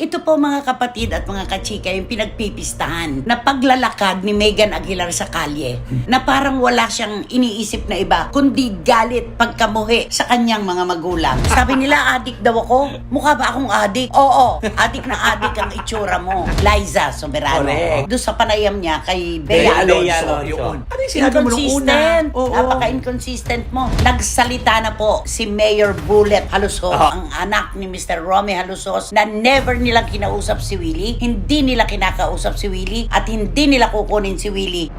Ito po mga kapatid at mga kachika yung pinagpipistahan na paglalakad ni Megan Aguilar sa kalye na parang wala siyang iniisip na iba kundi galit pagkamuhi sa kanyang mga magulang. Sabi nila adik daw ako. Mukha ba akong adik? Oo, adik na adik ang itsura mo. Liza Soberano. Correct. Doon sa panayam niya kay Bea Alonso. Yun. Ano yung sinabi mo nung una? Inconsistent. Oo. Napaka-inconsistent mo. Nagsalita na po si Mayor Bullet Halusos, ang anak ni Mr. Romy Halusos, na never nilang kinausap si Willie, hindi nila kinakausap si Willie, at hindi nila kukunin si Willie.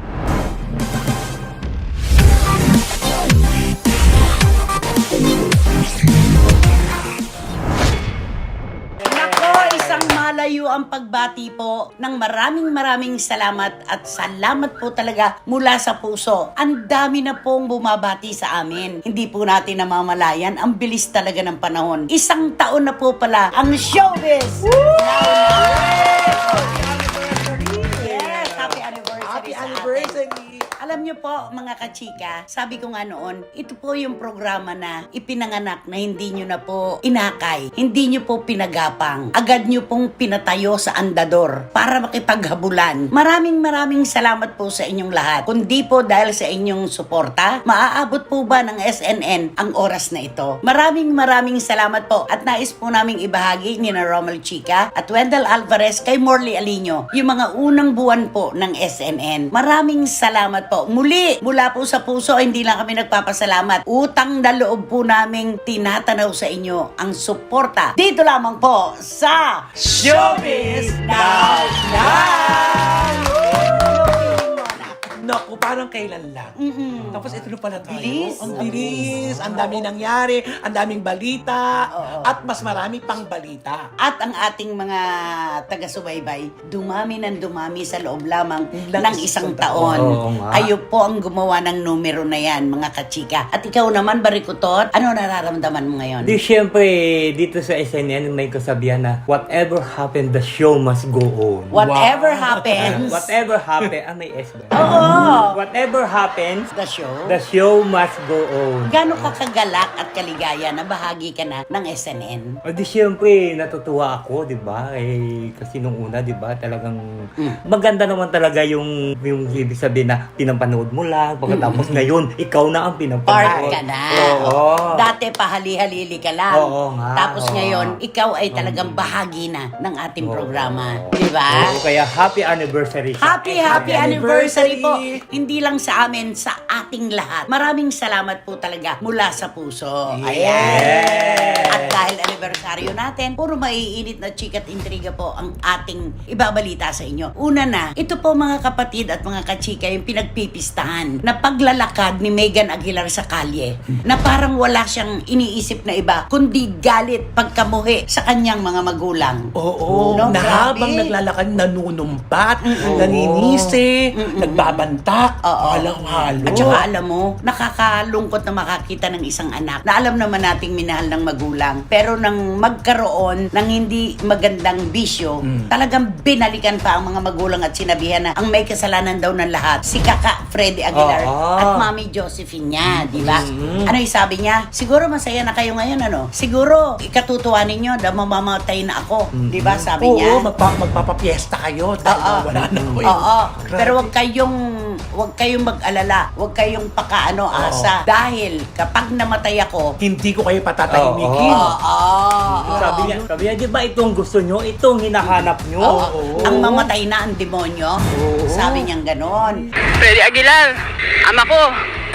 Isang malayo ang pagbati po ng maraming salamat at salamat po talaga mula sa puso. Ang dami na pong bumabati sa amin. Hindi po natin namamalayan. Ang bilis talaga ng panahon. Isang taon na po pala ang showbiz! Yes, happy anniversary Happy sa atin. anniversary! Alam niyo po mga kachika, sabi ko nga noon, ito po yung programa na ipinanganak na hindi niyo na po inakay, hindi niyo po pinagapang, agad niyo pong pinatayo sa andador para makipaghabulan. Maraming salamat po sa inyong lahat. Kundi po dahil sa inyong suporta, maaabot po ba ng SNN ang oras na ito? Maraming salamat po at nais po naming ibahagi ni na Romel Chica at Wendell Alvarez kay Morley Alino yung mga unang buwan po ng SNN. Maraming salamat po. Muli, mula po sa puso, hindi lang kami nagpapasalamat. Utang na loob po naming tinatanaw sa inyo ang suporta. Dito lamang po sa Showbiz Now! Naku, parang kailan lang. Tapos ito na pala tayo. Bilis. Ang bilis. Ang daming nangyari. Ang daming balita. Oo. At mas marami pang balita. At ang ating mga taga-subaybay, dumami ng dumami sa loob lamang Ng ng isang isang taon. Oo nga. Kayo po ang gumawa ng numero na yan, mga kachika. At ikaw naman, Barikutot, ano nararamdaman mo ngayon? Di syempre, dito sa SNN may kasabihan na whatever happened, the show must go on. Whatever Wow. happens, Whatever happened, may S ba? Oo. Whatever happens, the show, the show must go on. gano'n ka kagalak at kaligaya na bahagi ka na ng SNN? O di syempre, natutuwa ako, di ba? Kasi nung una, di ba, talagang maganda naman talaga yung ibig sabihin na pinampanood mo lang. Pagkatapos ngayon, ikaw na ang Part pinampanood. ka na. Oo. Dati pahali-halili ka lang. Oo nga, Tapos oo. ngayon, ikaw ay talagang bahagi na ng ating programa. Di ba? Oo, kaya happy anniversary sa Happy Happy anniversary po. anniversary. Hindi lang sa amin, sa ating lahat. Maraming salamat po talaga mula sa puso. Yes. Ayan. At dahil anibersaryo natin, puro maiinit na chikat intriga po ang ating ibabalita sa inyo. Una na, ito po mga kapatid at mga kachika yung pinagpipistahan na paglalakad ni Megan Aguilar sa kalye na parang wala siyang iniisip na iba kundi galit pagkamuhi sa kanyang mga magulang. Oo. No, Na grabe. habang naglalakad, nanunumpat, naninisi, nagbabantak, halo-halo. At saka alam mo, nakakalungkot na makakita ng isang anak na alam naman nating minahal ng magulang. Pero nang magkaroon ng hindi magandang bisyo, talagang binalikan pa ang mga magulang at sinabihan na ang may kasalanan daw ng lahat, si Kaka Freddy Aguilar Oo. at Mami Josephine niya, di ba? Ano yung sabi niya? Siguro masaya na kayo ngayon, ano? Siguro, ikatutuwa ninyo na mamamatay na ako, di ba? Sabi Oo, niya. magpapapiesta kayo dahil wala na ako. Oo. Grabe. Pero wag kayong mag-alala. Wag kayong asa. Dahil kapag namatay ako, Hindi ko kayo patatahimikin. Sabi niya, di ba itong gusto nyo? Itong hinahanap nyo? ang mamatay na ang demonyo. Sabi niyang ganon. Freddy Aguilar, ama ko.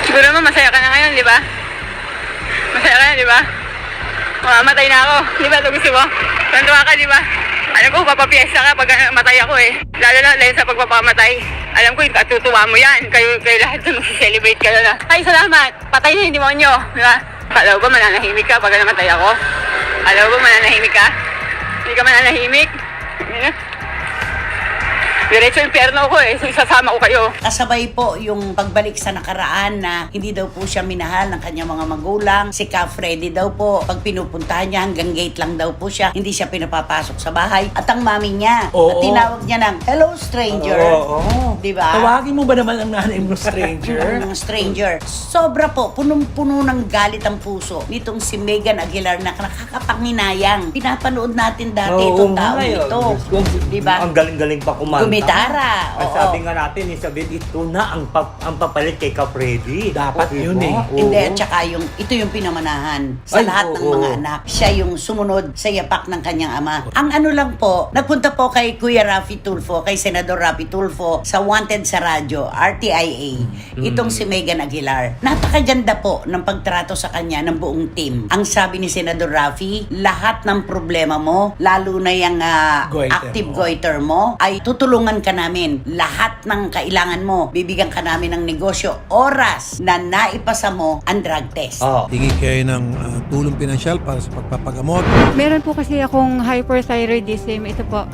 Siguro naman masaya ka na ngayon, di ba? Masaya ka na, di ba? Mamamatay na ako. Di ba ito gusto mo? Tantuwa ka, di ba? Alam ko, papapiesta ka pag matay ako eh. Lalo na dahil sa pagpapamatay. Alam ko, yung katutuwa mo yan. Kayo lahat na mag-celebrate kayo na. Ay, salamat. Patay na yung demonyo. Di ba? Alam ko ba mananahimik ka pag namatay ako? Alam ko ba mananahimik ka? Hindi ka mananahimik? Diretso impyerno ko eh. Sasama ko kayo. Kasabay po yung pagbalik sa nakaraan na hindi daw po siya minahal ng kanyang mga magulang. Si Ka Freddy daw po, pag pinupuntahan niya hanggang gate lang daw po siya. Hindi siya pinapapasok sa bahay. At ang mami niya, Oo. at tinawag niya ng, "Hello, stranger." Oo. Di ba? Tawagin mo ba naman ang nanay mo stranger? Ng stranger. Sobra po, punong-puno ng galit ang puso nitong si Megan Aguilar na nakakapanginayang. Pinapanood natin dati itong nga, taong ito. Di ba? Ang galing-galing pa kumanta. Gumitara. Ay, Oo. sabi nga natin, Isabel, ito na ang papalit kay Ka Freddy. Dapat Oo, yun eh. oo. Hindi, at saka ito yung pinamanahan sa Ay, lahat ng oo. mga anak. Siya yung sumunod sa yapak ng kanyang ama. Ang ano lang po, nagpunta po kay Kuya Raffy Tulfo, kay Senador Raffy Tulfo, sa Wanted sa Radyo, RTIA, itong si Megan Aguilar. Napakaganda po ng pagtrato sa kanya ng buong team. Ang sabi ni Senador Raffy, lahat ng problema mo, lalo na yung Goiter active mo. goiter mo, ay tutulungan ka namin. Lahat ng kailangan mo, bibigyan ka namin ng negosyo, oras na naipasa mo ang drug test. Oo. Hingi kayo ng tulong pinansyal para sa pagpapagamot. Meron po kasi akong hyperthyroidism. Ito po,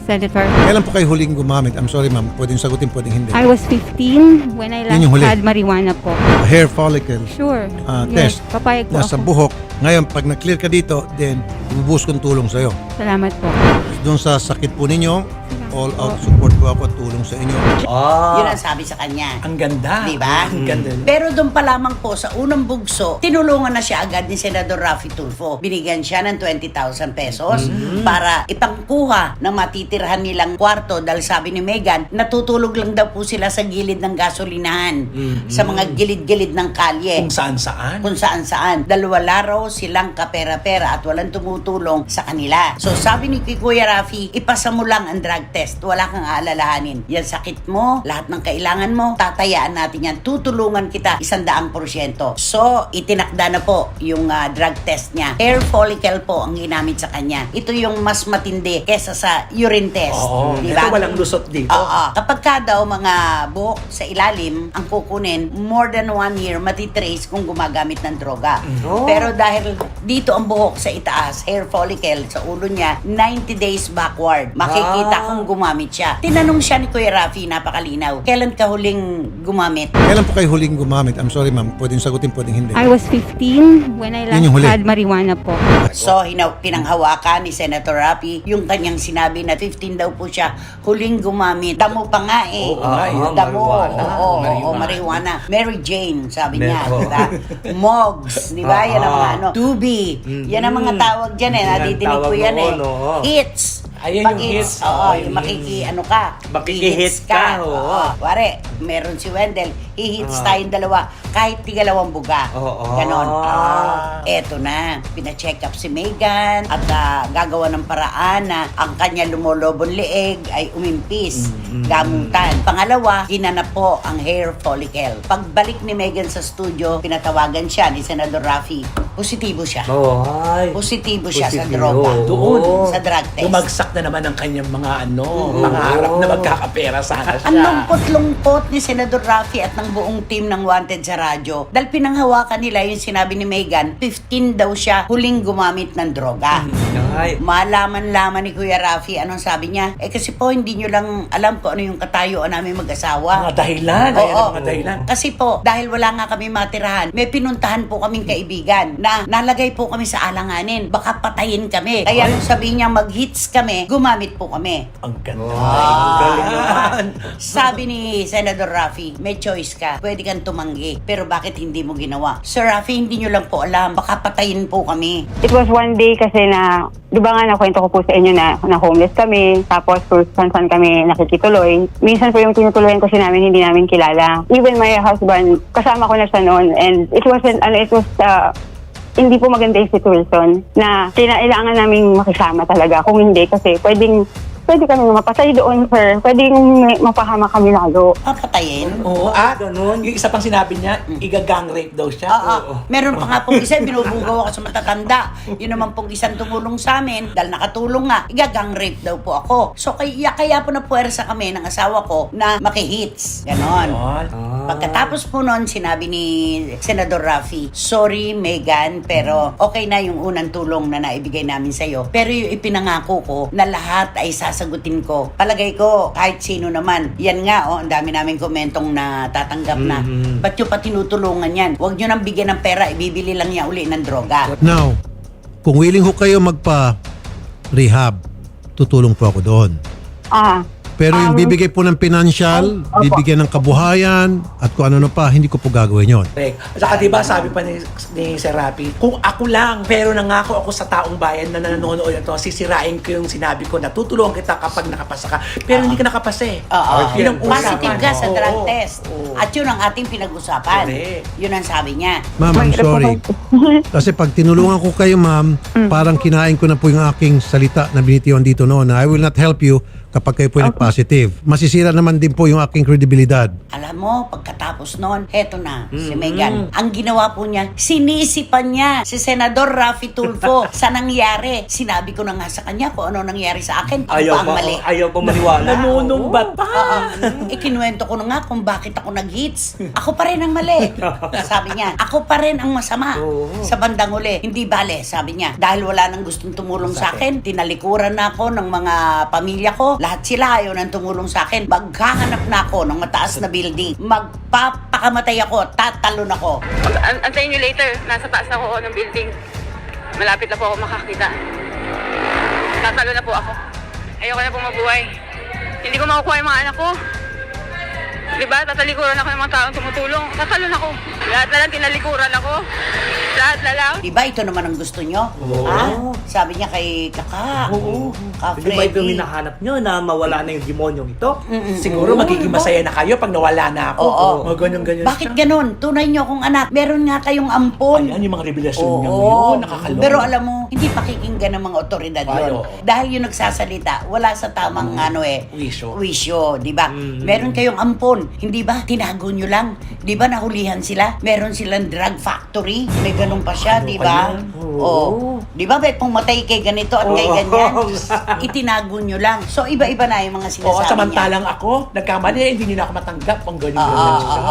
Senator. Kailan po kayo huling gumamit? I'm sorry ma'am, pwedeng sagutin, pwedeng hindi. I was 15 when I Yun yung last huli. had marijuana po. Hair follicle Sure. test. Papayag po Nasa ako. buhok. Ngayon, pag na-clear ka dito, then bubuhos kong tulong sa'yo. Salamat po. Doon sa sakit po ninyo, all out support po ako at tulong sa inyo. Yun Ah. ang sabi sa kanya. Ang ganda. Di ba? Ang ganda. Pero doon pa lamang po sa unang bugso, tinulungan na siya agad ni Senador Raffy Tulfo. Binigyan siya ng 20,000 pesos para ipangkuha ng matitirhan nilang kwarto dahil sabi ni Megan, natutulog lang daw po sila sa gilid ng gasolinahan, sa mga gilid-gilid ng kalye. Kung saan-saan. Kung saan-saan. Dahil wala raw silang kapera-pera at walang tumutulong sa kanila. So sabi ni Kuya Raffy, ipasa mo lang ang drug test. Wala kang aalalahanin. Yan sakit mo, lahat ng kailangan mo, tatayaan natin yan. Tutulungan kita 100%. So, itinakda na po yung drug test niya. Hair follicle po ang ginamit sa kanya. Ito yung mas matindi kesa sa urine test. Oo. Di Ito ba? walang lusot dito. Oo. Kapag ka daw mga buhok sa ilalim ang kukunin, more than 1 year matitrace kung gumagamit ng droga. Oh. Pero dahil dito ang buhok sa itaas, hair follicle sa ulo niya, 90 days backward. Makikita kung gumamit siya. Tinanong siya ni Kuya Raffy, napakalinaw. Kailan ka huling gumamit? Kailan po kayo huling gumamit? I'm sorry ma'am, pwedeng sagutin, pwedeng hindi. I was 15 when I Yun yung last huli. had marijuana po. So, pinanghawakan ni Senator Raffy yung kanyang sinabi na 15 daw po siya huling gumamit. Damo pa nga eh. Oo nga eh. Damo. Marijuana. Oo, marijuana. Mary Jane, sabi niya. Oo. Diba? Mogs, di ba? Yan ang mga ano. Tubi. Yan ang mga tawag dyan eh. Yan ang Nadidinig ko tawag yan eh. noon, oo. Hits. Ayun Pag yung hits. Oo, Oo, yung yung ano ka. Makiki-hits i-hits ka, oo. Wari, meron si Wendell. I-hits tayong dalawa. Kahit tigalawang buga. Oo. Ganon. Eto na. Pina-check up si Megan at gagawa ng paraan na ang kanya lumolobong leeg ay umimpis. Gamutan. Pangalawa, ginanap po ang hair follicle. Pagbalik ni Megan sa studio, pinatawagan siya ni Senador Raffy. Positibo siya. Oh, ay. Positibo siya sa Positibo. droga. Doon. Sa drug test. Bumagsak na naman ang kanyang mga pangarap na magkakapera sana siya. Ang lungkot-lungkot ni Senador Raffy at ng buong team ng Wanted sa radyo. Dahil pinanghawakan nila yung sinabi ni Megan, 15 daw siya huling gumamit ng droga. Ay. Malaman-laman ni Kuya Raffy, anong sabi niya? Kasi po, hindi nyo lang alam kung ano yung katayuan namin mag-asawa. Mga dahilan. Ayan Oo. ang mga dahilan. Kasi po, dahil wala nga kami matirahan, may pinuntahan po kaming kaibigan na nalagay po kami sa alanganin. Baka patayin kami. Kaya nung sabihin niya mag-hits kami, gumamit po kami. Ang ganda. Ang galing naman. Sabi ni Senador Raffy, may choice ka. Pwede kang tumanggi. Pero bakit hindi mo ginawa? Sir Raffy, hindi nyo lang po alam. Baka patayin po kami. It was one day kasi na, di ba nga nakwento ko po sa inyo na homeless kami, tapos kung saan kami nakikituloy. Minsan po yung tinutuloyan kasi namin, hindi namin kilala. Even my husband, kasama ko na siya noon, and it was hindi po maganda yung situation na kailangan naming makisama talaga. Kung hindi, kasi pwede kami mapatay doon, sir. Pwedeng mapahama kami lalo. Papatayin? Oo, at Ganun. yung isa pang sinabi niya, igagang rape daw siya. Oo. Meron pa nga pong isa, binubugaw ako sa matatanda. Yun naman pong isang tumulong sa amin, dahil nakatulong nga, igagang rape daw po ako. So kaya po na puwersa kami ng asawa ko na makihits. Ganon. Ganon. Ah. Pagkatapos po noon, sinabi ni Senador Raffy, sorry Megan, pero okay na yung unang tulong na naibigay namin sa'yo. Pero yung ipinangako ko na lahat ay sasagutin ko. Palagay ko, kahit sino naman. Yan nga, ang dami namin komentong na tatanggap na. Ba't nyo pa tinutulungan yan? Huwag nyo nang bigyan ng pera, ibibili lang niya uli ng droga. Now, kung willing ho kayo magpa-rehab, tutulong po ako doon. Pero yung bibigay po ng financial, bibigyan ng kabuhayan, at kung ano pa, hindi ko po gagawin yon. Correct. At saka diba sabi pa ni Sir Raffy, kung ako lang, pero nangako ako sa taong bayan na nanonood ito, sisirain ko yung sinabi ko na tutulungan kita kapag nakapasa ka. Pero hindi ka nakapasa eh. Yun ang usapan. Positive ka sa drug Oo. test. Oo. At yun ang ating pinag-usapan. Correct. Yun ang sabi niya. Ma'am, I'm sorry. Kasi pag tinulungan ko kayo, ma'am, parang kinain ko na po yung aking salita na binitiwan dito noon na I will not help you kapag kayo po ay nag-positive. Masisira naman din po yung aking kredibilidad. Alam mo, pagkatapos nun, heto na, si Megan. Ang ginawa po niya, sinisipan niya si Senador Raffy Tulfo sa nangyari. Sinabi ko na nga sa kanya kung ano nangyari sa akin. Ako pa ang mali. Ayaw pa maniwala. Nanunumbat pa. Ikinuwento ko na nga kung bakit ako nag-hits. Ako pa rin ang mali. Sabi niya, ako pa rin ang masama. Sa bandang uli, hindi bale, sabi niya. Dahil wala nang gustong tumulong sa akin, tinalikuran na ako ng mga pamilya ko. Lahat sila ayaw nang tumulong sa akin. Maghahanap na ako ng mataas na building. Magpapakamatay ako, tatalon ako. Antayin nyo later. Nasa taas na ako ng building. Malapit na po ako makakita. Tatalo na po ako. Ayoko na po mabuhay. Hindi ko makukuha yung mga anak ko. Diba? Tatalikuran ako ng mga taong tumutulong. Tatalon ako. Lahat na lang tinalikuran ako. Lahat na lang. Diba ito naman ang gusto nyo? Ha? Sabi niya kay Kaka. Ka Di ba ito yung Freddy. hinahanap nyo na mawala na yung demonyong ito? Siguro magiging masaya na kayo pag nawala na ako. Oo. Mga ganyan-ganyan Bakit ganun? Tunay nyo akong anak. Meron nga kayong ampon. Ayan yung mga revelasyon niya Oo. ngayon. Nakakalong. Pero alam mo, hindi pakikinggan ng mga otoridad Ay, yun. oo. Dahil yung nagsasalita, wala sa tamang wisyo, di ba? Meron kayong ampon, hindi ba? Tinago nyo lang. Di ba nahulihan sila? Meron silang drug factory. May ganun pa siya, di ba? Oo. Di ba? May pumatay kay ganito at kay ganyan. Itinago nyo lang. So, iba-iba na yung mga sinasabi Oo, niya. samantalang ako, nagkamali, hindi nyo na ako matanggap. Ang ganyan-ganyan siya.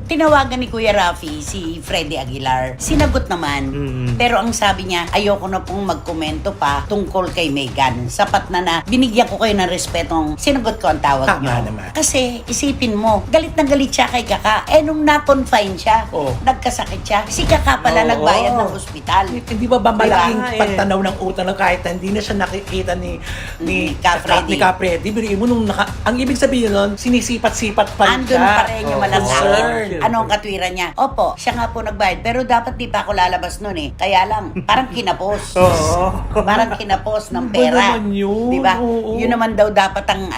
Tinawagan ni Kuya Raffy si Freddy Aguilar. Sinagot naman. Pero ang sabi niya, ayoko na pong magkomento pa tungkol kay Megan. Sapat na binigyan ko kayo ng respetong sinagot ko ang tawag Tama niyo. naman. Kasi isipin mo, galit na galit siya kay Kaka. Nung na-confine siya, Oo. nagkasakit siya, si Kaka pala Oo. nagbayad ng ospital. Hindi ba malaking Diba? pagtanaw ng utang na kahit na hindi na siya nakikita ni Ka Freddy. Ni Ka Freddy. Biriin mo nung ang ibig sabihin nun, sinisipat-sipat pa rin Andun siya. pa rin yung Oo. malasakit. Concern. Anong katwiran niya? Opo, siya nga po nagbayad. Pero dapat di pa ako lalabas nun eh. Kaya lang, parang kinapos. Parang kinapos ng Iba pera. naman yun. Diba? Oo. Yun naman daw dapat ang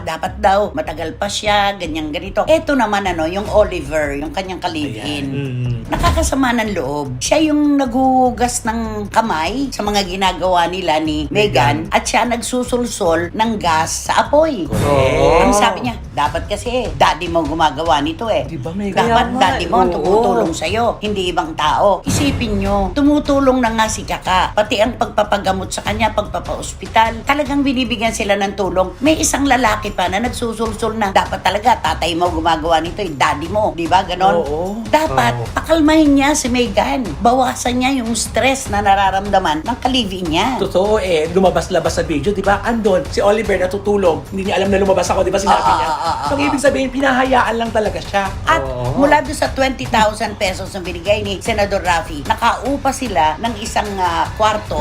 dapat daw matagal pa siya, ganyan ganito. Eto naman yung Oliver, yung kanyang ka-live-in. Nakakasama ng loob. Siya yung naghuhugas ng kamay sa mga ginagawa nila ni Megan at siya nagsusulsol ng gas sa apoy. Ang sabi niya, dapat kasi daddy mo gumagawa nito eh. Diba, Megan? Dapat Kaya nga, daddy mo ang oo. tumutulong sa'yo, hindi ibang tao. Isipin nyo, tumutulong na nga si Kaka. Pati ang pagpapagamot sa kanya, pagpapa-ospital. Talagang binibigyan sila ng tulong. May isang lalaki pa na nagsusulsol na dapat talaga tatay mo gumagawa nito eh, daddy mo. Di ba ganon? Oo. Dapat pakalmahin niya si Megan. Bawasan niya yung stress na nararamdaman ng kalivin niya. Totoo lumabas-labas sa video, di ba? Andon, si Oliver natutulong. Hindi niya alam na lumabas ako, di ba sinabi niya? So, ang ibig sabihin, pinahayaan lang talaga siya. At mula doon sa 20,000 pesos na binigay ni Senador Raffy, nakaupa sila ng isang kwarto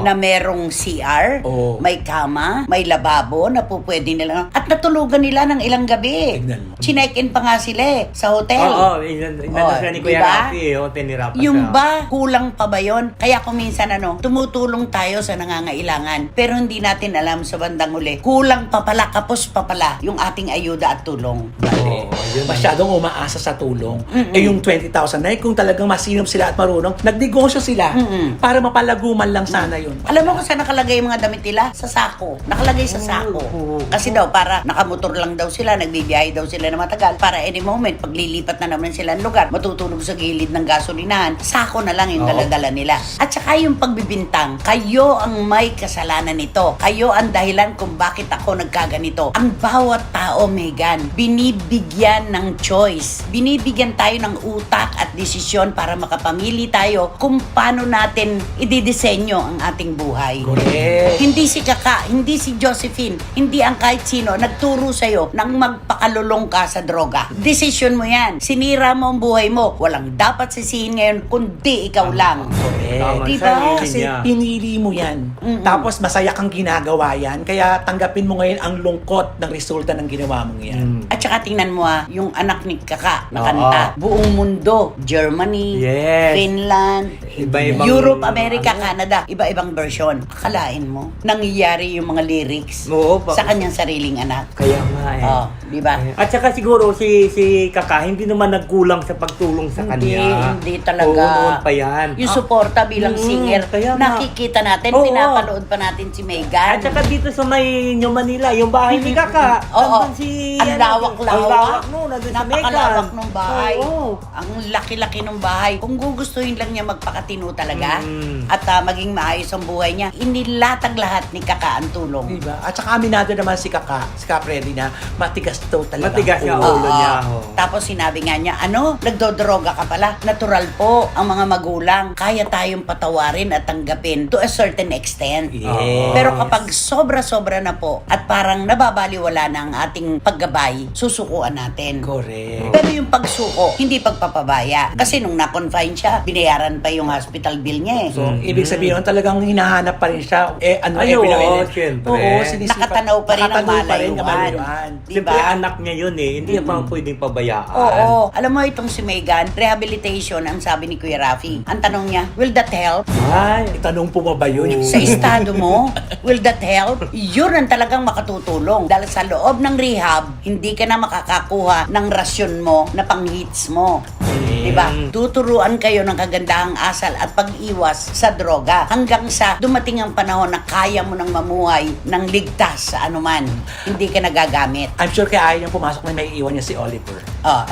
na merong CR, Oo. may kama, may lababo na po pwede nila. At natulugan nila ng ilang gabi. Tignan mo. Chineck-in pa nga sila sa hotel. Oo, inano siya ni Kuya diba? Raffy, hotel ni Rafa Yung siya. ba, kulang pa ba yun? Kaya kung minsan tumutulong tayo sa nangangailangan, pero hindi natin alam sa bandang uli, kulang pa pala, kapos pa pala yung ating ayuda at tulong. Mali. Masyadong umaasa sa tulong. Yung 20,000 na kung talagang masinop sila at marunong, nagnegosyo sila para mapalaguman lang sana yun. Alam mo kung saan nakalagay yung mga damit nila? Sa sako. Nakalagay sa sako. Kasi daw, para nakamotor lang daw sila, nagbibiyahe daw sila na matagal. Para any moment, paglilipat na naman sila ng lugar, matutulog sa gilid ng gasolinahan, sako na lang yung daladala nila. At saka yung pagbibintang, kayo ang may kasalanan nito. Kayo ang dahilan kung bakit ako nagkaganito. Ang bawat tao Megan, binibigyan ng choice. Binibigyan tayo ng utak at desisyon para makapamili tayo kung paano natin ididisenyo ang ating buhay. Correct. Hindi si Kaka, hindi si Josephine, hindi ang kahit sino nagturo sa'yo nang magpakalulong ka sa droga. Desisyon mo yan. Sinira mo ang buhay mo. Walang dapat sisihin ngayon kundi ikaw lang. Correct. Tama, Diba? sarili Kasi niya. pinili mo yan. Tapos masaya kang ginagawa yan. Kaya tanggapin mo ngayon ang lungkot ng resulta ng ginawa mong yan. At saka tingnan mo yung anak ni Kaka na Oo. kanta. Buong mundo. Germany, Yes. Finland, Iba-ibang- Europe, America, Canada. Iba-ibang version. Akalain mo, nangyayari yung mga lyrics Oo, sa kanyang sariling anak. Kaya nga eh. Oh, di ba? At saka siguro si Kaka hindi naman nagkulang sa pagtulong sa kanya. Hindi talaga. Oo, noon pa yan. Yung suporta bilang singer, kaya nga. nakikita natin, Oo. pinapanood pa natin si Megan. At saka dito sa may New Manila, yung bahay ni Kaka. Oo. nandun si Ang lawak-lawak. Ang lawak no, nandun si Megan. Napakalawak ng bahay. Oo. Ang laki-laki ng bahay. Kung gugustuhin lang niya magpakatino talaga at maging maayos ang buhay niya, inilatag lahat ni Kaka ang tulong. Diba? At saka aminado naman si Kaka, si Freddy na matigas daw talaga. Matigas ang yung ulo. ulo niya. Oo. Tapos sinabi nga niya, nagdodroga ka pala. Natural po ang mga magulang. Kaya tayong patawarin at tanggapin to a certain extent. Yes. Pero kapag sobra-sobra na po at parang nababaliwala na ang ating paggabay, susukuan natin. Correct. Pero yung pagsuko, hindi pagpapabaya. Kasi nung na-confine siya, binayaran pa yung hospital bill niya eh. So, ibig sabihin nun, talagang hinahanap pa rin siya. Ay, oo, syempre. Oo, sinisipan. Nakatanaw pa rin ang Nakatanaw pa rin ang malayuan. malayuan. Siyempre, Diba? anak niya yun eh. Hindi niya pa pwedeng pabayaan. Oo. Alam mo itong si Megan, rehabilitation ang sabi ni Kuya Rafi. Ang tanong niya, will that help? Ay. Itanong po ba yun? Oo. Sa estado mo, will that help? Yun ang talagang makatutulong. Dahil sa loob ng rehab, hindi ka na makakakuha ng rasyon mo na pang-hits mo. Diba? Tuturuan kayo ng kagandahang asal at pag-iwas sa droga hanggang sa dumating ang panahon na kaya mo nang mamuhay ng ligtas sa anuman. Hindi ka nagagamit. I'm sure kaya ayaw niyang pumasok na may iwan niya si Oliver.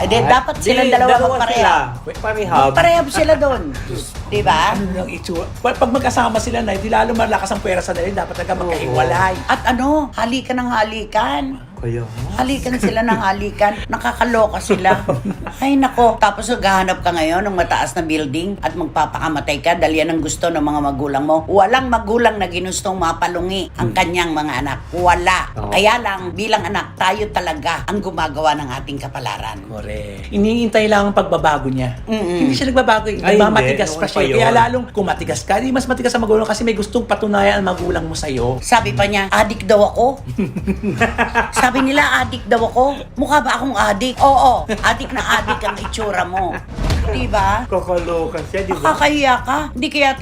Dapat silang dalawa magpareha. Parehab. Parehab sila doon. Diba? Ano lang itsura? Pag magkasama sila na, di lalo malakas ang pwersa na rin, dapat talaga magkahiwalay. At halikan ng halikan. Kaya nga. Halikan sila ng halikan. Nakakaloka sila. Ay nako. Tapos naghahanap ka ngayon ng mataas na building at magpapakamatay ka dahil yan ang gusto ng mga magulang mo. Walang magulang na ginustong mapalungi ang kanyang mga anak. Wala. Oo. Kaya lang, bilang anak, tayo talaga ang gumagawa ng ating kapalaran. Correct. Iniintay lang ang pagbabago niya. Hindi siya nagbabago. Ay, Nagmamatigas hindi. pa Noon siya. pa Kaya yun. lalong kung matigas ka, di mas matigas sa magulang kasi may gustong patunayan ang magulang mo sa'yo. Sabi pa niya, adik daw ako. Sabi nila, adik daw ako. Mukha ba akong adik? Oo, adik na adik ang itsura mo. Diba? Kakaloka siya, di ba? Nakakahiya ka. Hindi kaya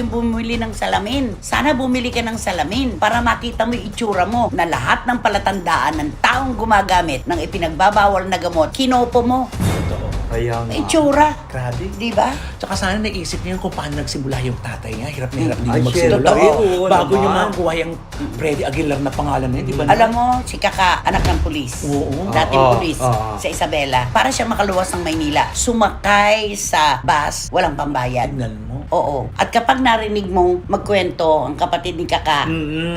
bumili ng salamin. Sana bumili ka ng salamin para makita mo yung itsura mo na lahat ng palatandaan ng taong gumagamit ng ipinagbabawal na gamot, kinopo mo. Totoo. Kaya nga. May itsura. Grabe. Diba? Tsaka sana naisip niya kung paano nagsimula yung tatay niya. Hirap na hirap din Ay, magsimula. syempre, oo Bago niya naman. makuha yung Freddy Aguilar na pangalan niya, di ba? Alam mo, si Kaka, anak ng pulis. Oo. Dating Oo, pulis oo. sa Isabela. Para siya makaluwas ng Maynila. Sumakay sa bus, walang pambayad. Tignan mo. Oo. At kapag narinig mong magkwento ang kapatid ni Kaka,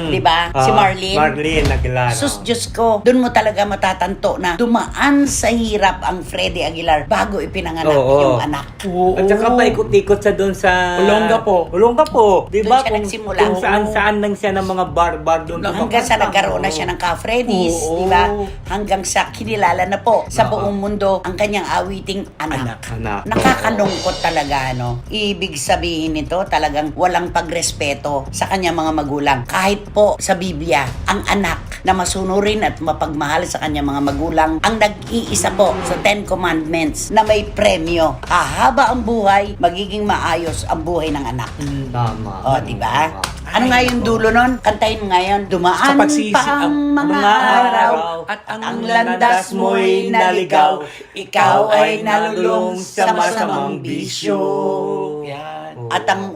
di ba? Si Marlene. Marlene Aguilar. Sus, Diyos ko, doon mo talaga matatanto na dumaan sa hirap ang Freddy Aguilar bago ipinanganak Oo. yung anak. Oo. At saka paikot-ikot siya doon sa... Olongapo. Olongapo. Di Doon ba? siya Kung, nagsimula. kung saan-saan lang siya ng mga bar-bar doon. Hanggang sa nagkaroon na siya ng ka-Freddy's, Oo. di ba? Hanggang sa kinilala na po sa buong mundo ang kanyang awiting anak. Anak. Nakakalungkot talaga, no? Ibig sabihin nito, talagang walang pagrespeto sa kanyang mga magulang. Kahit po sa Biblia, ang anak na masunurin at mapagmahal sa kanyang mga magulang, ang nag-iisa po sa 10 Commandments na may premyo. Hahaba ang buhay, magiging maayos ang buhay ng anak. Tama. O, di ba? Ano nga yung dulo nun? Kantahin mo ngayon. Dumaan Kapag sisi pa ang ang mga mga araw araw, at ang landas mo'y naligaw. Ikaw ay nalulong sa masamang bisyo. Yan. At ang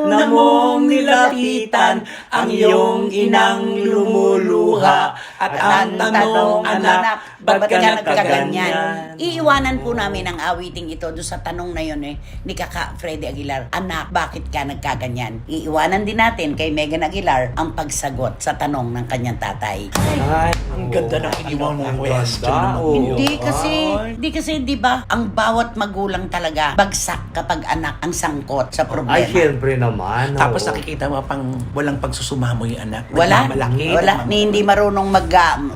Na mong nilapitan ang iyong inang lumuluha. luha. At ang tanong, anak, ba't ka nagkaganyan? Iiwanan po namin ang awiting ito doon sa tanong na yun ni Kaka Freddy Aguilar. Anak, bakit ka nagkaganyan? Iiwanan din natin kay Megan Aguilar ang pagsagot sa tanong ng kanyang tatay. Ay, Ang ganda ng iniwan mong ang question. ganda, naman oo. yun. Hindi kasi 'di ba, ang bawat magulang talaga bagsak kapag anak ang sangkot sa problema. Ay, syempre naman. Tapos oo. nakikita mo pang walang pagsusumamo yung anak. Wala, Nagmamalaki, wala, ni hindi marunong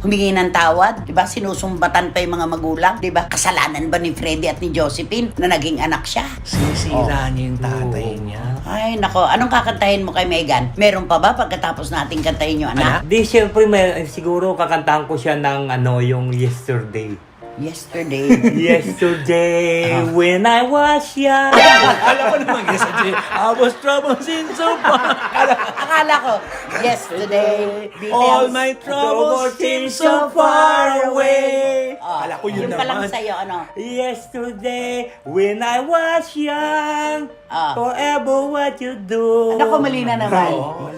humingi ng tawad, 'di ba? Sinusumbatan pa yung mga magulang, 'di ba? Kasalanan ba ni Freddy at ni Josephine na naging anak siya? Sinisira niya yung tatay Oo. niya. Ay, nako, anong kakantahin mo kay Megan? Meron pa ba pagkatapos nating kantahin yung anak? Di, syempre, siguro kakantahan ko siya ng yung Yesterday. Yesterday. Yesterday, when I was young. Alam ko naman, yesterday, I was troubled in so far. Akala ko, yesterday, All details. my troubles seem so far away. Akala ko yun Yung pa lang naman. sa'yo, ano? Yesterday, when I was young. Ah. Forever what you do. Ano ko, mali na naman. Oo.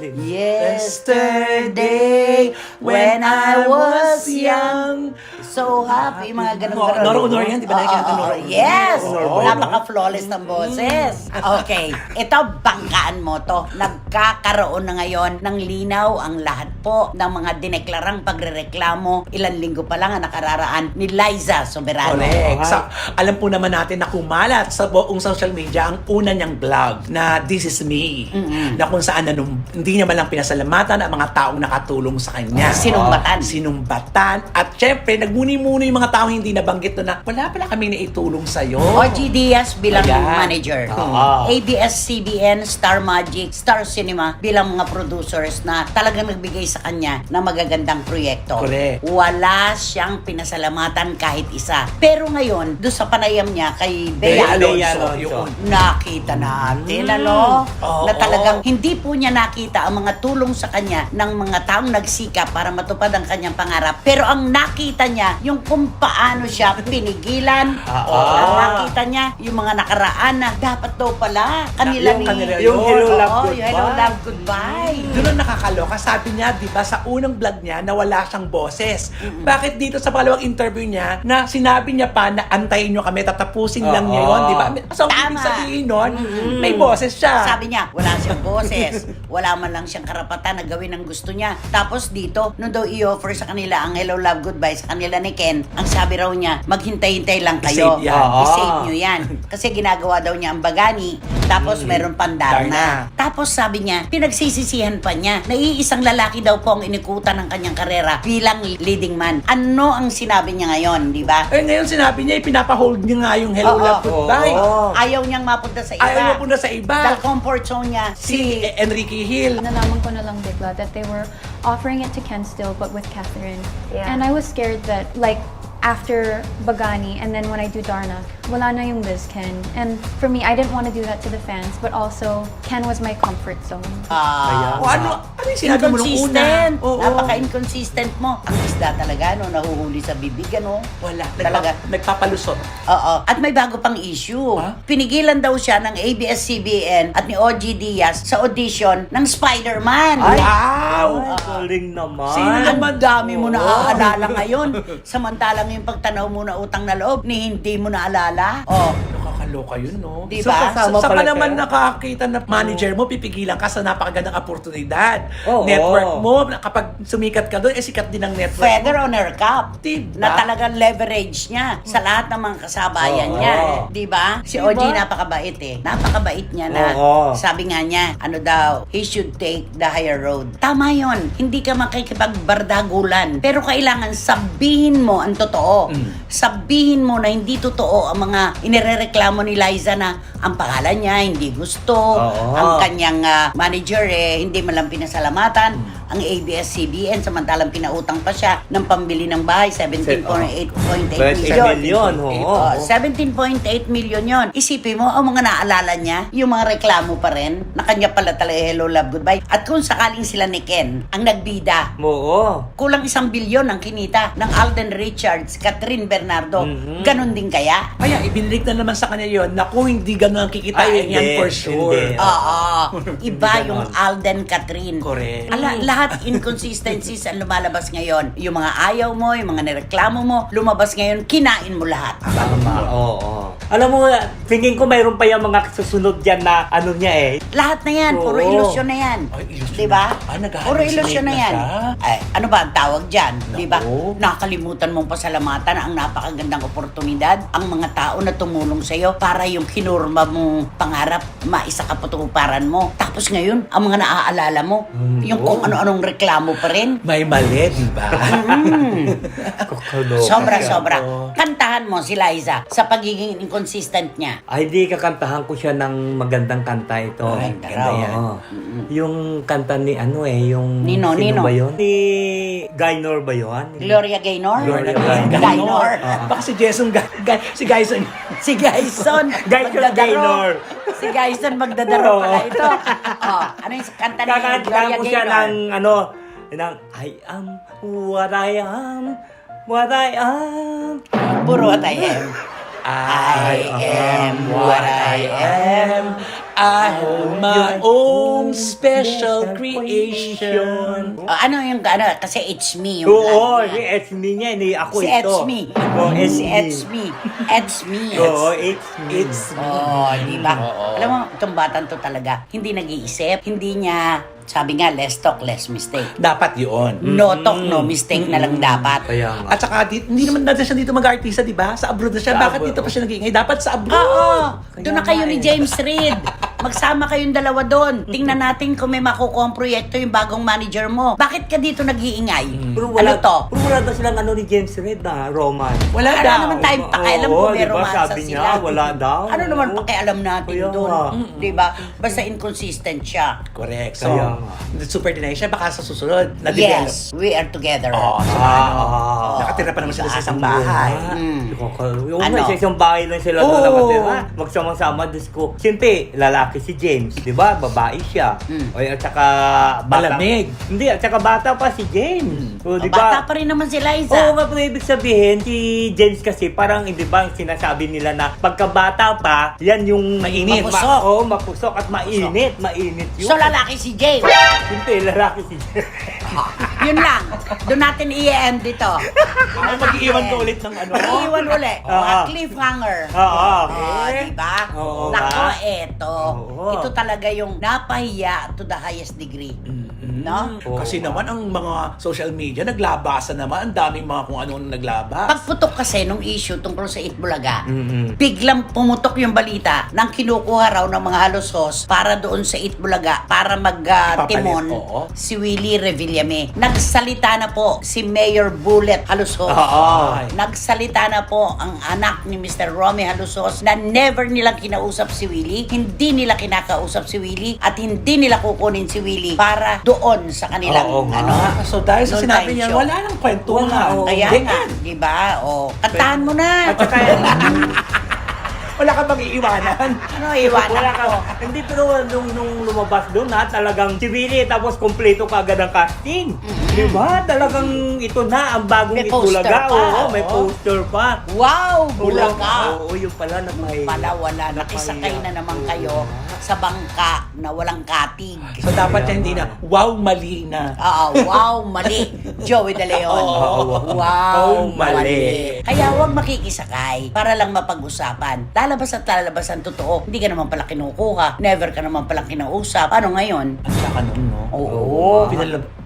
Yesterday, when I was young, so happy, mga ganun-ganun. Nora Honor yan, di ba? Nakikita Oo, Nora oo, yes! Oo. Napaka-flawless ng boses. Okay, ito, banggaan mo to. Nagkakaroon na ngayon ng linaw ang lahat po ng mga dineklarang pagrereklamo. Ilang linggo pa lang ang nakararaan ni Liza Soberano. Correct. Alam po naman natin na kumalat sa buong social media ang una niyang vlog na This Is Me. Na kung saan hindi niya man lang pinasalamatan ang mga taong nakatulong sa kanya. Sinumbatan. Sinumbatan. At syempre, nagmuni-muni yung mga taong hindi nabanggit doon na wala pala kami naitulong sa'yo. OG Diaz bilang Ayan. manager. Ah. ABS-CBN, Star Magic, Star Cinema bilang mga producers na talagang nagbigay sa kanya ng magagandang proyekto. Correct. Wala siyang pinasalamatan kahit isa. Pero ngayon, doon sa panayam niya kay Bea Bea Alonso, Alonso. nakita natin, na talagang hindi po niya nakita ang mga tulong sa kanya ng mga taong nagsikap para matupad ang kanyang pangarap. Pero ang nakita niya, yung kung paano siya pinigilan, ang nakita niya, yung mga nakaraan na dapat daw pala kanila Yung ni... kanila Yung yun. Hello, Love, Oo, Goodbye. yung Hello, Love, Goodbye. Doon ang nakakaloka. Sabi niya, di ba, sa unang vlog niya na wala siyang boses. Bakit dito sa palawang interview niya na sinabi niya pa na antayin niyo kami, tatapusin lang niya yun, di ba? So, Tama. ibig sabihin nun, may boses siya. Sabi niya, wala siyang boses. Wala man lang siyang karapatan na gawin ang gusto niya. Tapos dito, nung daw i-offer sa kanila ang Hello, Love, Goodbye sa kanila ni Ken, ang sabi raw niya, maghintay-hintay lang kayo. I-save yan. I-save nyo yan. Kasi ginagawa daw niya ang Bagani, tapos meron pang Darna. Darna. Tapos sabi niya, pinagsisisihan pa niya na iisang lalaki daw po ang inikutan ng kanyang karera bilang leading man. Ano ang sinabi niya ngayon, di ba? Eh ngayon sinabi niya, ipinapahold niya nga yung Hello, Oo. Love, Goodbye. Oo. Ayaw niyang mapunta sa iba. Ayaw niya punta sa iba. Dahil comfort zone niya, Si Enrique Hill. Nalaman ko na lang bigla that they were offering it to Ken still, but with Catherine. Yeah. And I was scared that, like, after Bagani and then when I do Darna, wala na yung Liz Ken. And for me, I didn't want to do that to the fans, but also Ken was my comfort zone. O ano yung sinabi mo nung una? Inconsistent. Oo. Napaka-inconsistent mo. Ang isda talaga, no, nahuhuli sa bibig, ano? Wala. Talaga. Nagpapalusot. Oo. At may bago pang issue. Ha? Pinigilan daw siya ng ABS-CBN at ni OG Diaz sa audition ng Spider-Man. Wow! Ay, galing naman. Sino Ang naman? dami mo naaalala ngayon. Samantalang yung pagtanaw mo na utang na loob, ni hindi mo naalala. Oh, Nakakaloka yun, no? Di So, ba? kasama Sa pala ka naman kayo? nakakita na manager mo, pipigilan ka sa napakagandang oportunidad. Oo. Network mo, kapag sumikat ka doon, sikat din ang network Feather mo. on her cap. Diba? Na talagang leverage niya sa lahat ng mga kasabayan Oo. niya. Di ba? Si Diba? OG napakabait eh. Napakabait niya na. Oo. Sabi nga niya, ano daw, he should take the higher road. Tama yon. Hindi ka makikipagbardagulan. Pero kailangan sabihin mo ang totoo. Sabihin mo na hindi totoo ang mga inirereklamo ni Liza na ang pangalan niya hindi gusto. Oo. Ang kanyang manager hindi man lang pinasalamatan. Ang ABS-CBN samantalang pinautang pa siya ng pambili ng bahay, 17.8 million, oo. 17.8 million yon. Isipin mo, ang mga naalala niya, yung mga reklamo pa rin, na kanya pala talaga Hello, Love, Goodbye. At kung sakaling sila ni Ken, ang nagbida, Oo. kulang 1 bilyon ang kinita ng Alden Richards, Catherine Bernardo. Ganon din kaya? Kaya, ibinalik na naman sa kanya yun, naku, hindi ganun ang kikitain Ay, yan hindi, for sure. hindi. Oo. Iba Hindi yung ganon. Alden Catherine. Correct. Lahat inconsistencies ang lumalabas ngayon. Yung mga ayaw mo, yung mga nireklamo mo, lumabas ngayon, kinain mo lahat. Tama, oo. Alam mo, tingin ko mayroon pa yung mga susunod dyan na ano niya eh. Lahat na yan, puro Oo. ilusyon na yan. Ay, ilusyon Diba? na. Nag-hallucinate Puro ilusyon na na yan. siya. Ay, ano ba ang tawag dyan? Diba? Nakalimutan mong pasalamatan ang napakagandang oportunidad, ang mga tao na tumulong sa'yo para yung kinurma mong pangarap, maisa ka patuparan mo. Tapos ngayon, ang mga naaalala mo, yung kung ano-anong reklamo pa rin. May mali, di ba? Kakaloka. Sobra-sobra. Oo. Kantahan mo si Liza sa pagiging inconsistent niya. Ay, di kakantahan ko siya ng magandang kanta ito. Ay, Ganda oo. yan. Yung kanta ni ano eh, yung... Nino, sino Nino. ba yun? Ni Gaynor ba yun? Gloria Gaynor? Gloria Gaynor. Baka si Jason, si Gyson. Si Gyson. Gyson Magdadaro. Gaynor. Si Gyson magdadaro pala ito. Oh, ano yung kanta ni Kakantahan Gloria ko siya Gaynor? ng ano, ng I am what I am, what I am. Puro what I am. I am what I am. I hold my own special creation. Oh, ano yung ano? Kasi it's me yung Oo, ano si niya. It's Me niya, ni ako Si ito. It's me. Oo, Si It's me. It's me. Oo, It's Me. It's Oh, di ba? Oo. Alam mo, itong batang to talaga, hindi nag-iisip, hindi niya, sabi nga, less talk, less mistake. Dapat yun. No talk, no mistake na lang dapat. Kaya nga. At saka, hindi naman natin siya dito mag-artista, di ba? Sa abroad na siya. Sa Bakit abroad, dito pa siya nag-iingay? Dapat sa abroad. Oo, doon na kayo nga ni eh. James Reid. Magsama kayong dalawa doon. Tingnan natin kung may makukuha ang proyekto yung bagong manager mo. Bakit ka dito nag-iingay? Pero Ano to? Pero wala daw silang ano ni James Reid na roman. Wala Wala daw. naman tayong pakialam Oo, kung may diba, romansa sabi sila. niya, wala daw. Ano naman pakialam natin Kaya doon? nga. Di ba? Basta inconsistent siya. Correct. So, Kaya nga. super deny siya. Baka sa susunod, na-develop. Yes, we are together. Oo, so, nakatira pa naman sila sa isang bahay. Yung Ano? sa isang bahay lang sila Oo. doon nakatira. Magsamang-sama, Diyos ko. Siyempre, lalaki si James, di ba? Babae siya. O, at saka Malamig. Hindi, at saka bata pa si James. O, di Bata ba? pa rin naman si Liza. Oo nga, pero ibig sabihin, si James kasi parang, di ba, sinasabi nila na pagkabata pa, yan yung Mainit. Mapusok. Oo, mapusok at mainit. Mainit yun. So lalaki si James. Siyempre, lalaki si James. Yun lang. Doon natin i-end dito. Mag-iiwan ka ulit ng ano. Iiwan ulit. Oo. Cliffhanger. Oo. Diba? Oo, Nako, ba? eto. Oo. Ito talaga yung napahiya to the highest degree. No? Oo. Kasi naman ang mga social media, naglabasan naman. Ang daming mga kung ano naglabas. Pagputok kasi nung issue tungkol sa Itbulaga, Mm-mm. biglang pumutok yung balita ng kinukuha raw ng mga halusos para doon sa Itbulaga para mag-timon Papalit, oo. si Willie Revillame. Nagsalita na po si Mayor Bullet Halusos. Oo. Nagsalita na po ang anak ni Mr. Romy Halusos na never nilang kinausap si Willie, hindi nila kinakausap si Willie at hindi nila kukunin si Willie para doon sa kanilang Oo nga. ano. So dahil sa noon sinabi time niya, show. wala nang kwentuhan. Wala, oo. Kaya Hindi. nga, di ba? O, kantahan mo na. At saka, Wala ka bang iiwanan? Ano, iwanan wala ko. ka. Hindi, pero nung lumabas doon ha, talagang si Willie, tapos kompleto kagad ang casting. Di ba? Talagang ito na, ang bagong May poster Itbulaga. pa. Oo, may poster pa. Wow, Bulaga. Oo, yun pala na may... Pala wala, nakisakay na naman kayo sa bangka na walang katig. So dapat yan hindi na, wow, mali na. Wow, mali. Joey De Leon. Oo. Wow, mali. mali. Kaya huwag makikisakay para lang mapag-usapan. Lalabas at lalabas ang totoo. Hindi ka naman pala kinukuha. Never ka naman pala kinausap. Ano ngayon? Ang saka nun, no? Oo.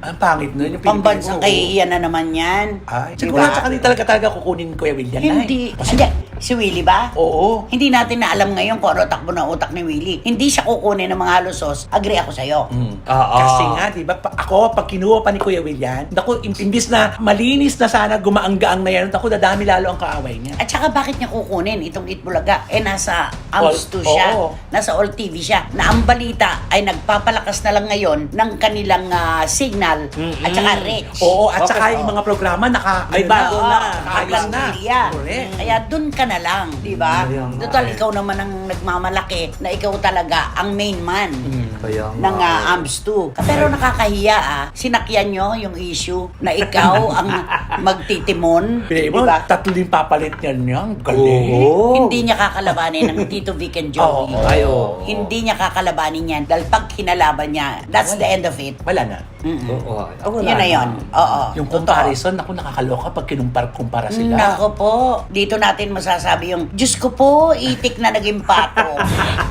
Ang pangit nun. Yung Pambansang Pilipinas, kahihiyan na naman yan. Ay, Diba? siguro sa kanila talaga kukunin Kuya William. Hindi. Hindi. Si Willie ba? Oo. Hindi natin na alam ngayon kung ano takbo ng utak ni Willie. Hindi siya kukunin ng mga halusos. Agree ako sa'yo. Kasi nga, di ba, ako, pag kinuha pa ni Kuya William, naku, imbis na malinis na sana, gumaanggaang na yan, naku, dadami lalo ang kaaway niya. At saka bakit niya kukunin itong Itbulaga? Nasa AMS 2 siya. Oo. Nasa All TV siya. Na ang balita ay nagpapalakas na lang ngayon ng kanilang signal at saka reach. Oo, at Okay, saka oo. yung mga programa, May bago na. Nakaayos na. Correct. Kaya dun ka na lang, di ba? Kaya nga Total, eh. ikaw naman ang nagmamalaki na ikaw talaga ang main man. Kaya nga. ng AMS 2. Pero nakakahiya sinakyan nyo yung issue na ikaw ang magtitimon. Pili Di mo, ba? tatlo din papalit niyan. Galing. Oo. Hindi niya kakalabanin ng Tito Vic and Joey. Oo. Ay, oo. Hindi niya kakalabanin yan dahil pag kinalaban niya, that's the end of it. Wala na. Oo. Yun na yun. Oo. Yung Totoo. comparison, ako nakakaloka pag kinumpara sila. Nako po, dito natin masasabi yung, Diyos ko po, itik na naging pato.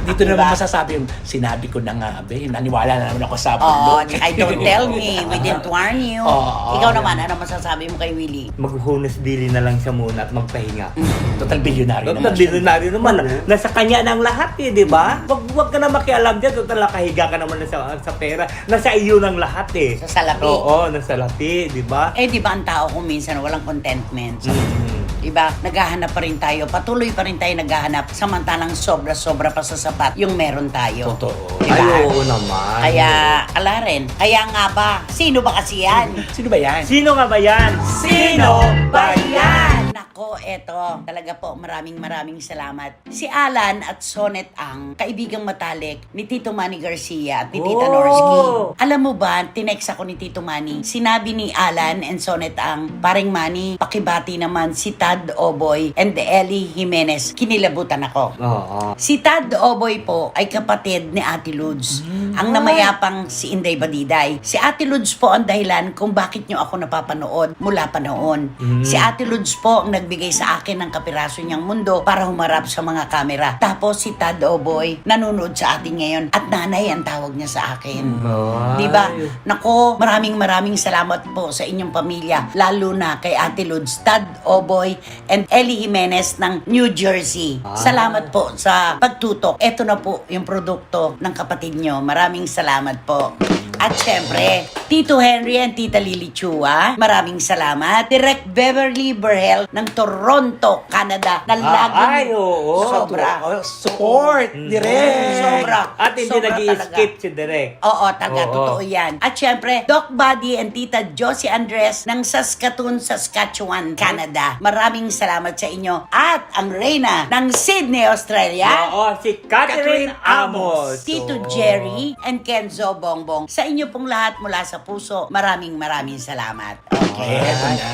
Dito Diba? naman masasabi yung, sinabi ko na nga, be, naniwala na naman ako sa Oo, bundok. tsaka don't tell me, we didn't warn you. Oo. Ikaw naman, ano masasabi mo kay Willie? Maghunas dili na lang siya muna at magpahinga. Total bilyonaryo naman Total siya. bilyonaryo naman. Nasa kanya na ang lahat di ba? Wag ka na makialam dyan. Total nakahiga ka naman na sa pera. Nasa iyo ng lahat Sa salapi. Oo, nasa lapi, di ba? Eh, di ba ang tao kung minsan walang contentment? Mm. Di ba? Naghahanap pa rin tayo. Patuloy pa rin tayo naghahanap. Samantalang sobra-sobra pa sa sapat yung meron tayo. Totoo. Di ba? Ay, oo naman. Kaya, ala rin. Kaya nga ba, sino ba kasi yan? Sino ba yan? Sino nga ba yan? Sino ba yan? Nako, eto. Talaga po, maraming salamat. Si Alan at Sonet Ang, kaibigang matalik ni Tito Manny Garcia at ni Tita Oh! Norsky. Alam mo ba, tinext ako ni Tito Manny. Sinabi ni Alan and Sonet Ang, paring Manny, pakibati naman si Tad Oboy and Ellie Jimenez. Kinilabutan ako. Oo. Si Tad Oboy po ay kapatid ni Ate Lods. Ang namayapang si Inday Badiday. Si Ate Lods po ang dahilan kung bakit nyo ako napapanood mula pa noon. Si Ate Lods po ang nagbigay sa akin ng kapiraso niyang mundo para humarap sa mga kamera. Tapos si Tad Oboy nanonood sa atin ngayon at nanay ang tawag niya sa akin. Ay. Diba? Nako, maraming salamat po sa inyong pamilya. Lalo na kay Ate Lods, Tad Oboy, and Ellie Jimenez ng New Jersey. Salamat po sa pagtutok. Ito na po yung produkto ng kapatid nyo. Maraming salamat po. At syempre, Tito Henry and Tita Lily Chua, maraming salamat. Direct Beverly Berhel ng Toronto, Canada, na laging Ay, oo. sobra. Oh, support! Direct! Sobra. At hindi Sobra nag-i-skip talaga. si Direk. Oo, taga, Oo. totoo yan. At syempre, Doc Buddy and Tita Josie Andres ng Saskatoon, Saskatchewan, Canada. Maraming salamat sa inyo. At ang Reyna ng Sydney, Australia. Oo, si Catherine Amos. Tito Oo. Jerry and Kenzo Bongbong. Sa inyo pong lahat mula sa puso, maraming salamat. Okay. Eto na.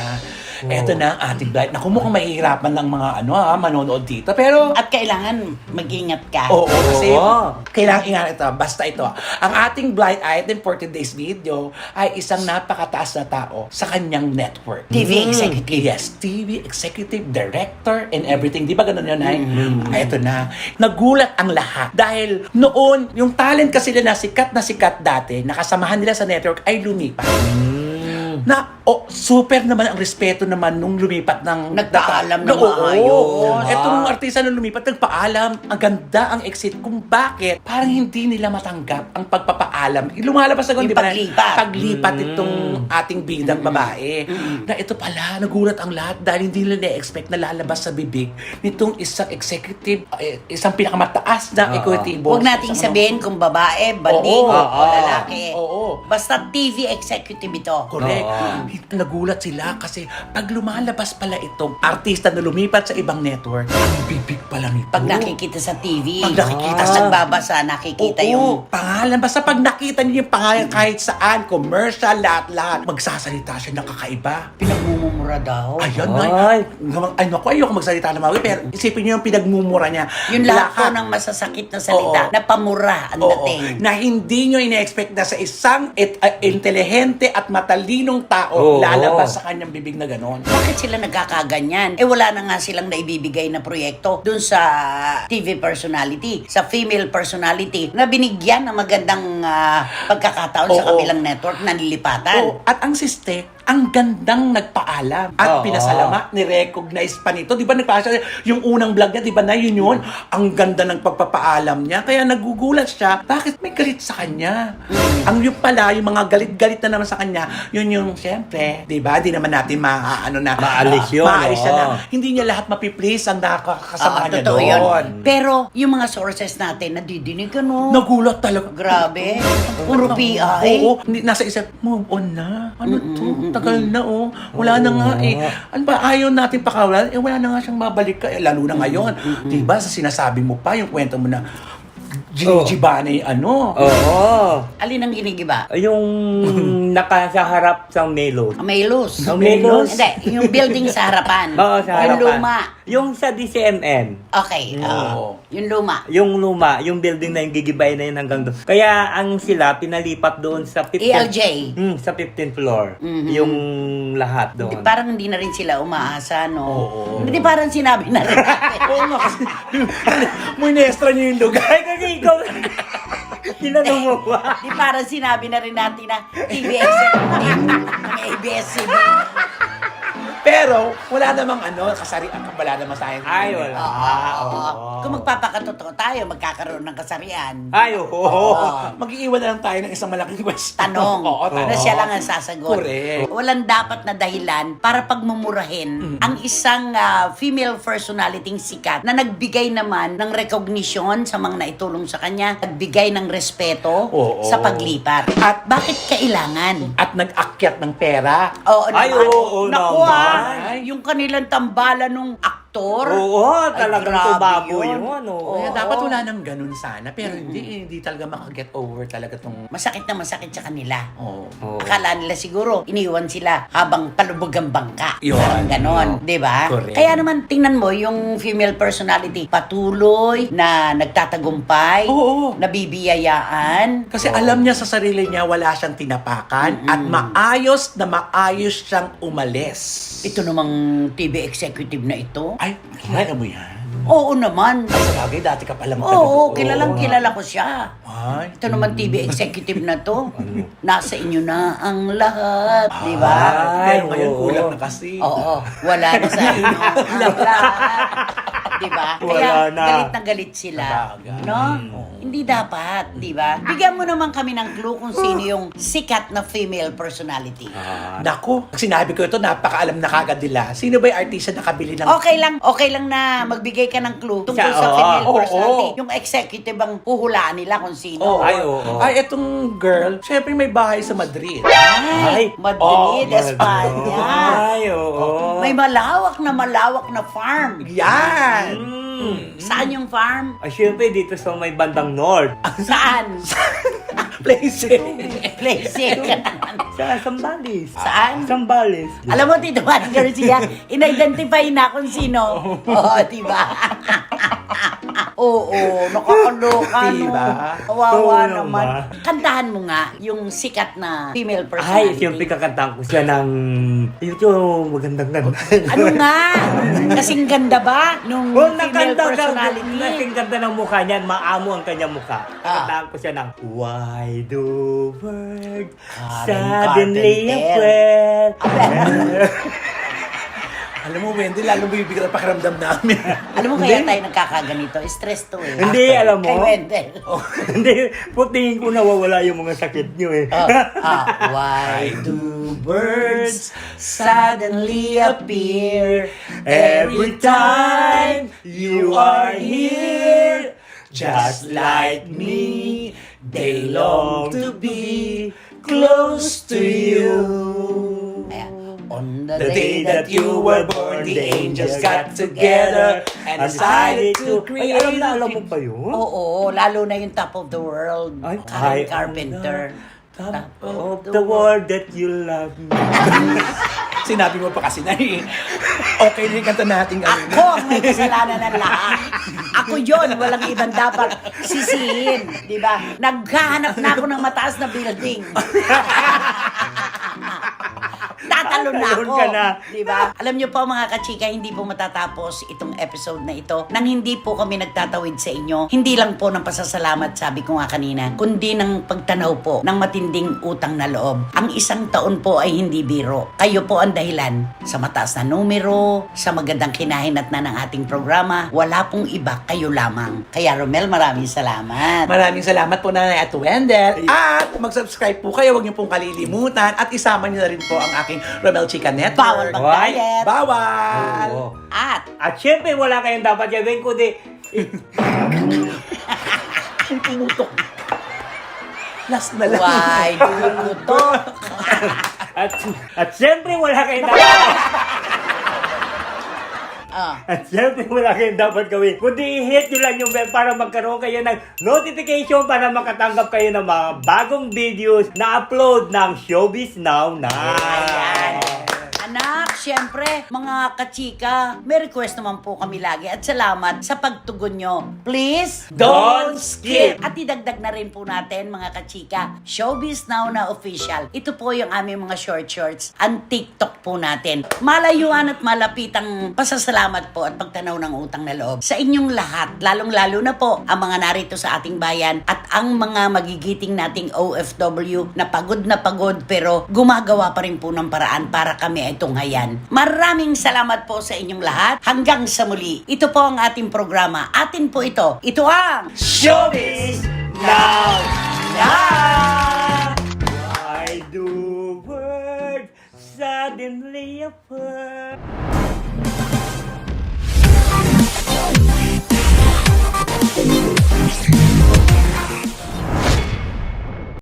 Eto na ang ating blight. Naku, mukhang mahihirapan ng mga manonood dito. Pero, At kailangan mag-ingat ka. oo, kasi Oo. kailangan ingat ito. Basta ito. Ang ating blind item for today's video ay isang napakataas na tao sa kanyang network. TV executive. Yes, TV executive, director, and everything. Di ba ganun yun, Ay? Eto na. Nagulat ang lahat. Dahil noon, yung talent kasi nila na sikat dati, nakasamahan nila sa network ay lumipat. Na, super naman ang respeto naman nung lumipat ng... Nagpaalam ng Oo. maayos. Etong artista nung lumipat, nagpaalam. Ang ganda ang exit kung bakit parang hindi nila matanggap ang pagpapaalam. Lumalabas na Yung di ba? paglipat. Paglipat itong ating bidang babae. Na ito pala, nagulat ang lahat dahil hindi nila na-expect na lalabas sa bibig nitong isang executive, isang pinakamataas na ekutibo. Huwag nating sabihin kung babae, baling, Oo. o lalaki. Oo. Basta TV executive ito. Correct. Nagulat sila kasi pag lumalabas pala itong artista na lumipat sa ibang network, ang bibig pala nito. Pag nakikita sa TV, Pag nakikita tas sa- nagbabasa, nakikita Oo, yung... pangalan. Basta pag nakita niyo yung pangalan kahit saan, commercial, lahat-lahat, magsasalita siya ng kakaiba. Pinagmumura daw. Ayun, Ay. ay naku, ayoko magsalita na mga pero isipin niyo yung pinagmumura niya. Yun lahat po ng masasakit na salita, Oo. na pamura ang dating. Na hindi nyo ina-expect na sa isang intelihente at matalinong tao Oo. lalabas sa kanyang bibig na ganon. Bakit sila nagkakaganyan? Eh wala na nga silang naibibigay na proyekto dun sa TV personality, sa female personality, na binigyan ng magandang pagkakataon sa Oo. kabilang network na nilipatan. Oo. At ang siste, ang gandang nagpaalam at Oo. pinasalama, ni-recognize pa nito. Di ba nagpaalam yung unang vlog niya, di ba na yun? Ang ganda ng pagpapaalam niya. Kaya nagugulat siya, bakit may galit sa kanya? Ang yun pala, yung mga galit-galit na naman sa kanya, yun yung, siyempre, di ba? Di naman natin Maalis yun, Maalis siya oo. na. Hindi niya lahat mapiplease ang nakakasama niya totoo doon. yun. Pero yung mga sources natin, nadidinig ka no? Nagulat talaga. Grabe. Puro PI. Oo, nasa isip, move on na. Ano to? Tagal na Wala na nga eh. Ano ba, ayaw natin pakawalan? Wala na nga siyang babalik ka. Lalo na ngayon. Diba, sa sinasabi mo pa, yung kwento mo na, ginigiba na yung ano. Oo. Alin ang ginigiba? Yung nasa harap sa Melos. Melos. Ang Melos. Hindi, yung building sa harapan. Oo, sa harapan. Yung luma. Yung sa DCMN. Okay. Oo. Yung luma. Yung luma, yung building na yung gigibay na yun hanggang doon. Kaya ang sila pinalipat doon sa 15th. ELJ. Sa 15th floor. Mhm. Yung lahat Hindi, doon. parang hindi na rin sila umaasa, no? Oo. Hindi parang sinabi na rin natin. Oo nga kasi, munestra niyo yung lugar. Ay, kasi ikaw, tinanong mo ba? Di parang sinabi na rin natin na TV executive ng ABS-CBN. Pero, wala namang kasarian, wala naman sa akin. Ay, wala. Oo. Oo. Kung magpapakatotoo tayo, magkakaroon ng kasarian. Ay, oo. Mag-iiwan na lang tayo ng isang malaking question. Tanong. Oo, Na siya lang ang sasagot. Correct. Walang dapat na dahilan para pagmumurahin ang isang female personality sikat na nagbigay naman ng recognition sa mga naitulong sa kanya, nagbigay ng respeto Oo. sa paglipat. At bakit kailangan? At nag-akyat ng pera. Oo Ay, naman. oo Naku, naman. Yung kanilang tambalan nung aktor. Oo, Ay, talagang grabe tubago yun. yun. Oo. Kaya dapat wala nang ganun sana. Pero hindi talaga makaget over talaga tong... Masakit na masakit sa kanila. Oo. Oo. Akala nila siguro, iniwan sila habang palubog ang bangka. Yun. Parang ganon, di ba? Correct. Kaya naman, tingnan mo, yung female personality, patuloy na nagtatagumpay, Oo. nabibiyayaan. Kasi alam niya sa sarili niya, wala siyang tinapakan at maayos siyang umalis. Ito namang TV executive na ito. Ay, kilala mo yan? Oo naman. Sa bagay, dati ka pala Oo, kilalang kilala ko siya. Ay, Ito naman TV executive na to. Nasa inyo na ang lahat, di ba? pero ngayon oo. kulang na kasi. Oo, wala na sa inyo ang lahat. Di ba? Kaya Wala na. galit na galit sila. Sabagay. No? Hindi dapat, di ba? Bigyan mo naman kami ng clue kung sino yung sikat na female personality. Naku, sinabi ko ito, napakaalam na kagad nila. Sino ba yung artista na kabili ng... Okay lang na magbigay ka ng clue tungkol sa Oo. female Oo. personality. Yung executive ang huhulaan nila kung sino. Oo. Ay, oo. Ay, etong girl, syempre may bahay sa Madrid. Ay, Madrid, oh, Espanya. Ay, oo. May malawak na farm. Yan! Saan yung farm? Ay, syempre dito sa may bandang north. Saan? Place. Placing. Sa Zambales. Saan? Zambales. Alam mo, Tito Manny Garcia, in-identify na kung sino. Oo, diba? Oo, nakakaloka, no? Diba? Kawawa Oo naman. naman. Kantahan mo nga yung sikat na female Ay, personality. siyempre kakantahan ko siya ng... Yung magandang ganda. Ano nga? Kasing ganda ba nung Kung female nakanta ka, personality? nasing ganda ng mukha niyan, maamo ang kanyang mukha. Kakantahan ko siya ng Why do birds suddenly Carpenter. appear? Alam mo, Wendy, lalo bibigyan ang pakiramdam namin. Alam mo kaya tayo nagkakaganito? Stress to eh. Hindi, alam mo. Kay Wendell. Hindi, putingin ko nawawala yung mga sakit niyo eh. Why do birds suddenly appear Every time you are here, Just like me, they long to be close to you. Ayan. On the The day that you were born, the angels got together and decided to Ay, create... alam mo ba yun? Oo, lalo na yung Top of the World. Ay, Karen ay, Carpenter. Top of the world that you love me. Sinabi mo pa kasi na okay na yung kanta natin. Ako ang may kasalanan ng lahat. Ako yon, walang ibang dapat sisihin. Di ba? Naghahanap na ako ng mataas na building. Tatalon na ako. Ka na. Di ba? Alam niyo po mga kachika, hindi po matatapos itong episode na ito nang hindi po kami nagtatawid sa inyo. Hindi lang po ng pasasalamat, sabi ko nga kanina, kundi ng pagtanaw po ng matinding utang na loob. Ang isang taon po ay hindi biro. Kayo po ang dahilan sa mataas na numero, sa magandang kinahinatnan ng ating programa. Wala pong iba, kayo lamang. Kaya Romel, maraming salamat. Maraming salamat po Nanay at Wendell. At mag-subscribe po kayo, huwag niyo pong kalilimutan. At isama niyo na rin po ang aking Romel Chica Network. Bawal mag-diet. Bawal! Oo. At syempre, wala kayong dapat gawin kundi Ang tumutok. Last na lang. why dumutok? at syempre, wala kayong dapat At syempre, wala kayong dapat gawin. Kundi i-hit nyo lang yung bell para magkaroon kayo ng notification para makatanggap kayo ng mga bagong videos na upload ng Showbiz Now na. Ayan. Anak, syempre, mga kachika, may request naman po kami lagi at salamat sa pagtugon nyo. Please, Don't skip! At idagdag na rin po natin, mga kachika, Showbiz Now na official. Ito po yung aming mga shorts, ang TikTok po natin. Malayuan at malapitang pasasalamat po at pagtanaw ng utang na loob sa inyong lahat, lalong-lalo na po ang mga narito sa ating bayan at ang mga magigiting nating OFW na pagod pero gumagawa pa rin po ng paraan para kami ay tunghayan. Maraming salamat po sa inyong lahat. Hanggang sa muli. Ito po ang ating programa. Atin po ito. Ito ang Showbiz Now na! Why do words suddenly appear?